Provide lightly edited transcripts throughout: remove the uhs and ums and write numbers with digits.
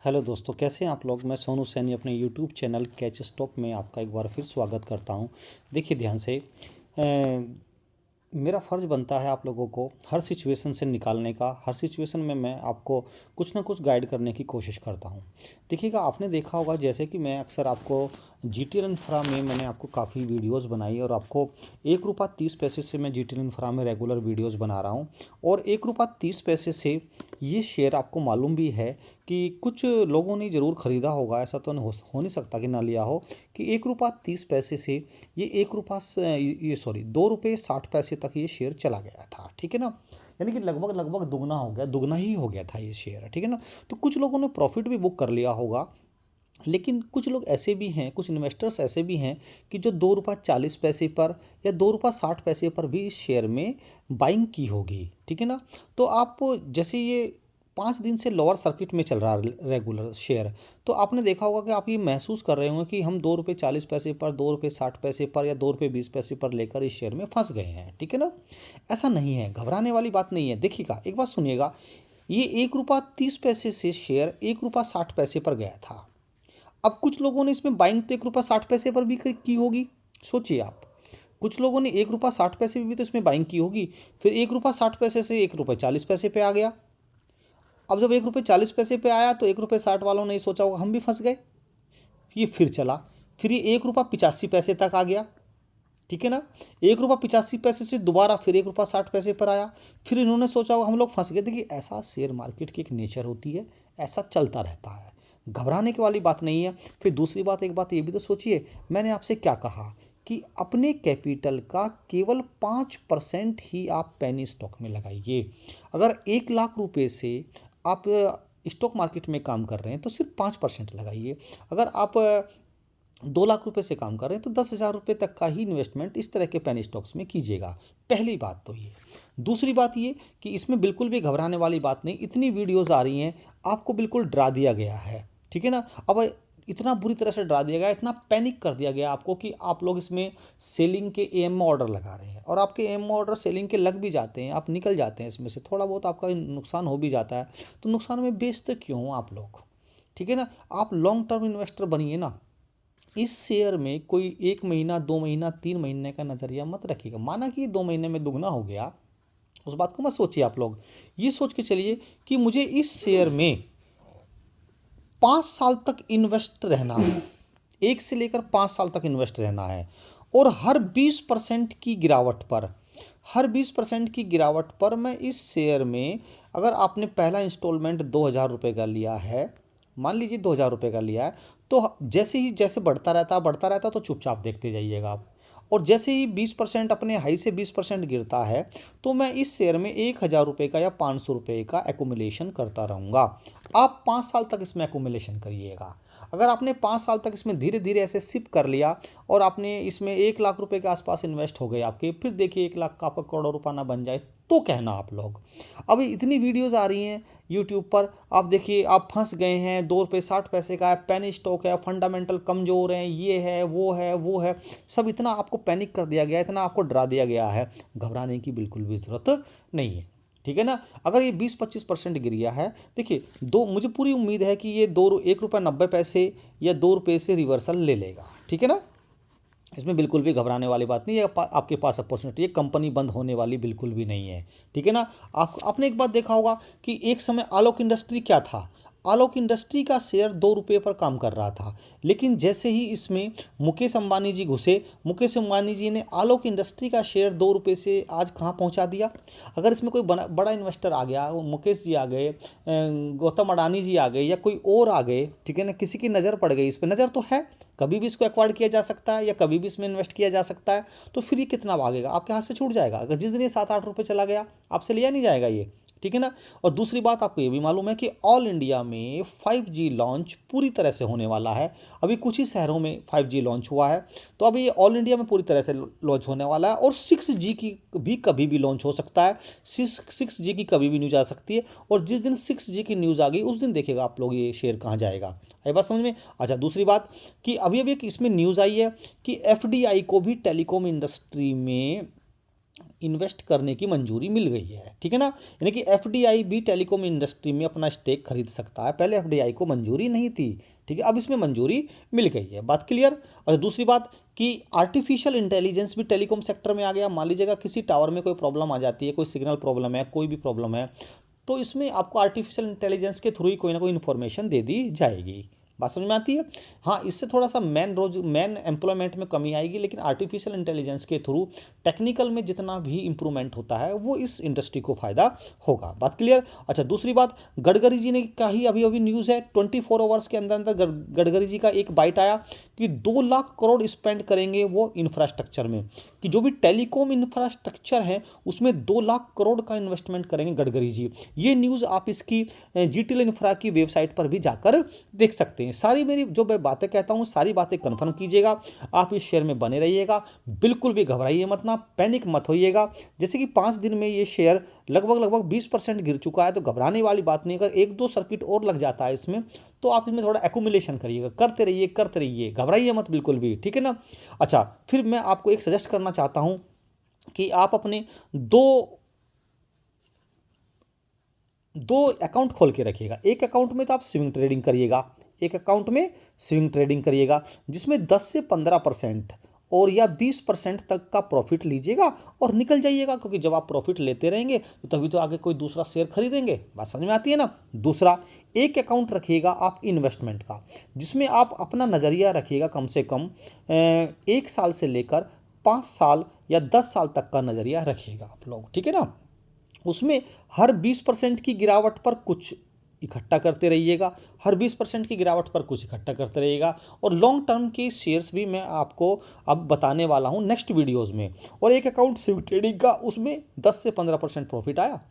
Hello दोस्तों, कैसे हैं आप लोग। मैं सोनू सैनी अपने यूट्यूब चैनल कैच स्टॉक में आपका एक बार फिर स्वागत करता हूं। देखिए ध्यान से, मेरा फ़र्ज़ बनता है आप लोगों को हर सिचुएशन से निकालने का। हर सिचुएशन में मैं आपको कुछ ना कुछ गाइड करने की कोशिश करता हूँ। देखिएगा, आपने देखा होगा जैसे कि मैं अक्सर आपको जीटीएल इंफ्रा में मैंने आपको काफ़ी वीडियोस बनाई और आपको 1 रुपया 30 पैसे से मैं जीटीएल इंफ्रा में रेगुलर वीडियोस बना रहा हूँ। और 1 रुपया 30 पैसे से ये शेयर आपको मालूम भी है कि कुछ लोगों ने ज़रूर ख़रीदा होगा। ऐसा तो हो नहीं सकता कि ना लिया हो। कि 1 रुपया 30 पैसे से ये 2 रुपये 60 पैसे तक ये शेयर चला गया था। ठीक है ना। यानी कि लगभग लगभग दुगना हो गया, दुगना ही हो गया था ये शेयर। ठीक है ना। तो कुछ लोगों ने प्रॉफिट भी बुक कर लिया होगा, लेकिन कुछ लोग ऐसे भी हैं, कुछ इन्वेस्टर्स ऐसे भी हैं कि जो 2 रुपया 40 पैसे पर या 2 रुपया 60 पैसे पर भी इस शेयर में बाइंग की होगी। ठीक है ना। तो आप जैसे ये 5 दिन से लोअर सर्किट में चल रहा है रेगुलर शेयर, तो आपने देखा होगा कि आप ये महसूस कर रहे होंगे कि हम 2 रुपये 40 पैसे पर, 2 रुपये 60 पैसे पर या 2 रुपये 20 पैसे पर लेकर इस शेयर में फंस गए हैं। ठीक है ना। ऐसा नहीं है, घबराने वाली बात नहीं है। देखिएगा, एक बात सुनिएगा, ये 1 रुपया 30 पैसे से शेयर 1 रुपया 60 पैसे पर गया था। अब कुछ लोगों ने इसमें बाइंग तो 1 रुपया 60 पैसे पर भी की होगी। सोचिए आप, कुछ लोगों ने 1 रुपया 60 पैसे भी तो इसमें बाइंग की होगी। फिर 1 रुपया 60 पैसे से 1 रुपया 40 पैसे पे आ गया। अब जब 1 रुपये 40 पैसे पे आया तो 1 रुपये 60 वालों ने ये सोचा होगा हम भी फंस गए। ये फिर चला, फिर ये 1 रुपया 85 पैसे तक आ गया। ठीक है ना। 1 रुपया 85 पैसे से दोबारा फिर 1 रुपया 60 पैसे पर आया। फिर इन्होंने सोचा होगा हम लोग फंस गए। देखिए, ऐसा शेयर मार्केट की एक नेचर होती है, ऐसा चलता रहता है। घबराने की वाली बात नहीं है। फिर दूसरी बात, एक बात ये भी तो सोचिए, मैंने आपसे क्या कहा कि अपने कैपिटल का केवल 5% ही आप पेनी स्टॉक में लगाइए। अगर 1 लाख रुपए से आप स्टॉक मार्केट में काम कर रहे हैं तो सिर्फ 5% लगाइए। अगर आप 2 लाख रुपए से काम कर रहे हैं तो 10,000 रुपये तक का ही इन्वेस्टमेंट इस तरह के पेनी स्टॉक्स में कीजिएगा। पहली बात तो ये। दूसरी बात ये कि इसमें बिल्कुल भी घबराने वाली बात नहीं। इतनी वीडियोस आ रही हैं, आपको बिल्कुल डरा दिया गया है। ठीक है ना। अब इतना बुरी तरह से डरा दिया गया, इतना पैनिक कर दिया गया आपको कि आप लोग इसमें सेलिंग के एम ऑर्डर लगा रहे हैं। और आपके एम ऑर्डर सेलिंग के लग भी जाते हैं, आप निकल जाते हैं इसमें से, थोड़ा बहुत आपका नुकसान हो भी जाता है। तो नुकसान में बेचते क्यों हो आप लोग। ठीक है ना। आप लॉन्ग टर्म इन्वेस्टर बनिए ना। इस शेयर में कोई 1 महीना 2 महीना 3 महीने का नज़रिया मत रखिएगा। माना कि 2 महीने में दुगना हो गया, उस बात को मत सोचिए। आप लोग ये सोच के चलिए कि मुझे इस शेयर में 5 साल तक इन्वेस्ट रहना है। 1 से लेकर 5 साल तक इन्वेस्ट रहना है। और हर 20% की गिरावट पर, हर 20% की गिरावट पर मैं इस शेयर में, अगर आपने पहला इंस्टॉलमेंट 2,000 रुपये का लिया है, मान लीजिए 2,000 रुपये का लिया है, तो जैसे ही जैसे बढ़ता रहता तो चुपचाप देखते जाइएगा आप। और जैसे ही 20% अपने हाई से 20% गिरता है, तो मैं इस शेयर में 1,000 रुपये का या 500 रुपये का एकुमुलेशन करता रहूँगा। आप 5 साल तक इसमें एकुमुलेशन करिएगा। अगर आपने 5 साल तक इसमें धीरे धीरे ऐसे सिप कर लिया और आपने इसमें 1 लाख रुपए के आसपास इन्वेस्ट हो गए आपके, फिर देखिए 1 लाख का आपका करोड़ों रुपया ना बन जाए तो कहना आप लोग। अब इतनी वीडियोस आ रही हैं यूट्यूब पर, आप देखिए आप फंस गए हैं। 2 रुपये 60 पैसे का है, पेनी स्टॉक है, फंडामेंटल कमज़ोर हैं, ये है वो है वो है, सब इतना आपको पैनिक कर दिया गया है, इतना आपको डरा दिया गया है। घबराने की बिल्कुल भी ज़रूरत नहीं है। ठीक है ना। अगर ये 20-25% गिर गया है, देखिए दो, मुझे पूरी उम्मीद है कि ये 1 रुपया 90 पैसे या 2 रुपये से रिवर्सल ले लेगा। ठीक है ना। इसमें बिल्कुल भी घबराने वाली बात नहीं है। आपके पास अपॉर्चुनिटी है, कंपनी बंद होने वाली बिल्कुल भी नहीं है। ठीक है ना। आपने एक बात देखा होगा कि एक समय आलोक इंडस्ट्री क्या था। आलोक इंडस्ट्री का शेयर 2 रुपये पर काम कर रहा था, लेकिन जैसे ही इसमें मुकेश अंबानी जी घुसे, मुकेश अंबानी जी ने आलोक इंडस्ट्री का शेयर 2 रुपये से आज कहाँ पहुँचा दिया। अगर इसमें कोई बड़ा इन्वेस्टर आ गया, वो मुकेश जी आ गए, गौतम अडानी जी आ गए, या कोई और आ गए, ठीक है ना, किसी की नज़र पड़ गई, इस पर नज़र तो है, कभी भी इसको एक्वायर्ड किया जा सकता है या कभी भी इसमें इन्वेस्ट किया जा सकता है, तो फिर ये कितना भागेगा, आपके हाथ से छूट जाएगा। अगर जिस दिन ये 7-8 रुपये चला गया, आपसे लिया नहीं जाएगा ये। ठीक है ना। और दूसरी बात, आपको ये भी मालूम है कि ऑल इंडिया में 5G लॉन्च पूरी तरह से होने वाला है। अभी कुछ ही शहरों में 5G लॉन्च हुआ है, तो अभी ये ऑल इंडिया में पूरी तरह से लॉन्च होने वाला है। और 6G की भी कभी भी लॉन्च हो सकता है। 6G की कभी भी न्यूज़ आ सकती है। और जिस दिन 6G की न्यूज़ आ गई, उस दिन देखिएगा आप लोग ये शेयर कहाँ जाएगा। आई बात समझ में। अच्छा, दूसरी बात कि अभी अभी एक इसमें न्यूज़ आई है कि FDI को भी टेलीकॉम इंडस्ट्री में इन्वेस्ट करने की मंजूरी मिल गई है, ठीक है ना। यानी कि एफडीआई भी टेलीकॉम इंडस्ट्री में अपना स्टेक खरीद सकता है। पहले एफडीआई को मंजूरी नहीं थी, ठीक है, अब इसमें मंजूरी मिल गई है। बात क्लियर। और दूसरी बात कि आर्टिफिशियल इंटेलिजेंस भी टेलीकॉम सेक्टर में आ गया। मान लीजिएगा किसी टावर में कोई प्रॉब्लम आ जाती है, कोई सिग्नल प्रॉब्लम है, कोई भी प्रॉब्लम है, तो इसमें आपको आर्टिफिशियल इंटेलिजेंस के थ्रू ही कोई ना कोई इन्फॉर्मेशन दे दी जाएगी। बात समझ में आती है। हाँ, इससे थोड़ा सा मैन एम्प्लॉयमेंट में कमी आएगी, लेकिन आर्टिफिशियल इंटेलिजेंस के थ्रू टेक्निकल में जितना भी इंप्रूवमेंट होता है वो इस इंडस्ट्री को फायदा होगा। बात क्लियर। अच्छा, दूसरी बात, गडकरी जी ने का ही अभी अभी न्यूज़ है, 24 आवर्स के अंदर अंदर गडकरी जी का एक बाइट आया कि 2 लाख करोड़ स्पेंड करेंगे वो इंफ्रास्ट्रक्चर में, कि जो भी टेलीकॉम इंफ्रास्ट्रक्चर है उसमें 2 लाख करोड़ का इन्वेस्टमेंट करेंगे गडकरी जी। ये न्यूज़ आप इसकी जीटीएल इंफ्रा की वेबसाइट पर भी जाकर देख सकते हैं। सारी मेरी जो मैं बातें कहता हूँ सारी बातें कंफर्म कीजिएगा। आप इस शेयर में बने रहिएगा, बिल्कुल भी घबराइए मत, ना पैनिक मत होइएगा। जैसे कि 5 दिन में ये शेयर लगभग 20% गिर चुका है, तो घबराने वाली बात नहीं। अगर 1-2 सर्किट और लग जाता है इसमें, तो आप इसमें थोड़ा एक्यूमुलेशन करिएगा, करते रहिए, घबराइए मत बिल्कुल भी, ठीक है ना। अच्छा, फिर मैं आपको एक सजेस्ट करना चाहता हूँ कि आप अपने दो अकाउंट खोल के रखिएगा। एक अकाउंट में तो आप स्विंग ट्रेडिंग करिएगा, एक अकाउंट में स्विंग ट्रेडिंग करिएगा, जिसमें 10 से 15% और या 20% तक का प्रॉफिट लीजिएगा और निकल जाइएगा। क्योंकि जब आप प्रॉफिट लेते रहेंगे तो तभी तो आगे कोई दूसरा शेयर खरीदेंगे। बात समझ में आती है ना। दूसरा, एक अकाउंट रखिएगा आप इन्वेस्टमेंट का, जिसमें आप अपना नज़रिया रखिएगा कम से कम 1 साल से लेकर 5 साल या 10 साल तक का नज़रिया रखिएगा आप लोग, ठीक है ना। उसमें हर 20% की गिरावट पर कुछ इकट्ठा करते रहिएगा, हर 20% की गिरावट पर कुछ इकट्ठा करते रहिएगा। और लॉन्ग टर्म के शेयर्स भी मैं आपको अब बताने वाला हूं नेक्स्ट वीडियोस में। और एक अकाउंट स्विंग ट्रेडिंग का, उसमें 10 से 15% प्रॉफिट आया,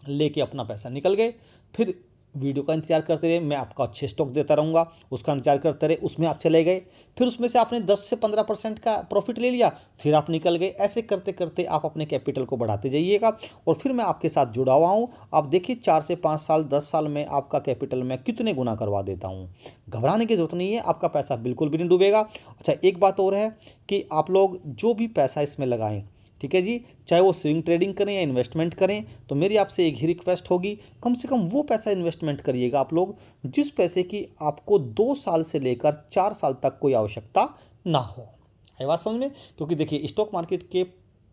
लेके अपना पैसा निकल गए। फिर वीडियो का इंतजार करते रहे, मैं आपको अच्छे स्टॉक देता रहूँगा, उसका इंतजार करते रहे, उसमें आप चले गए, फिर उसमें से आपने 10 से 15% का प्रॉफिट ले लिया, फिर आप निकल गए। ऐसे करते करते आप अपने कैपिटल को बढ़ाते जाइएगा। और फिर मैं आपके साथ जुड़ा हुआ हूँ। आप देखिए 4 से 5 साल 10 साल में आपका कैपिटल मैं कितने गुना करवा देता हूँ। घबराने की जरूरत नहीं है, आपका पैसा बिल्कुल भी नहीं डूबेगा। अच्छा, एक बात और है कि आप लोग जो भी पैसा इसमें लगाएं, ठीक है जी, चाहे वो स्विंग ट्रेडिंग करें या इन्वेस्टमेंट करें, तो मेरी आपसे एक ही रिक्वेस्ट होगी, कम से कम वो पैसा इन्वेस्टमेंट करिएगा आप लोग जिस पैसे की आपको 2 साल से लेकर 4 साल तक कोई आवश्यकता ना हो। है बात समझ में। क्योंकि देखिए, स्टॉक मार्केट के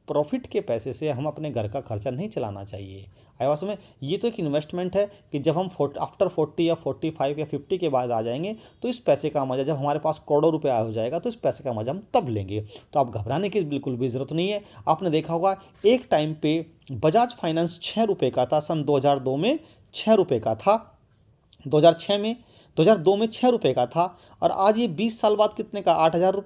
प्रॉफिट के पैसे से हम अपने घर का खर्चा नहीं चलाना चाहिए। है बात समझ में। ये तो एक इन्वेस्टमेंट है कि जब हम आफ्टर 40 या 45 या 50 के बाद आ जाएंगे, तो इस पैसे का मजा, जब हमारे पास करोड़ों रुपया हो जाएगा, तो इस पैसे का मजा हम तब लेंगे। तो आप घबराने की बिल्कुल भी ज़रूरत नहीं है। आपने देखा होगा एक टाइम पे बजाज फाइनेंस 6 रुपये का था, सन 2002 में 6 रुपये का था, 2006 में 2002 में 6 रुपये का था, और आज ये 20 साल बाद कितने का, 8,000 रुपये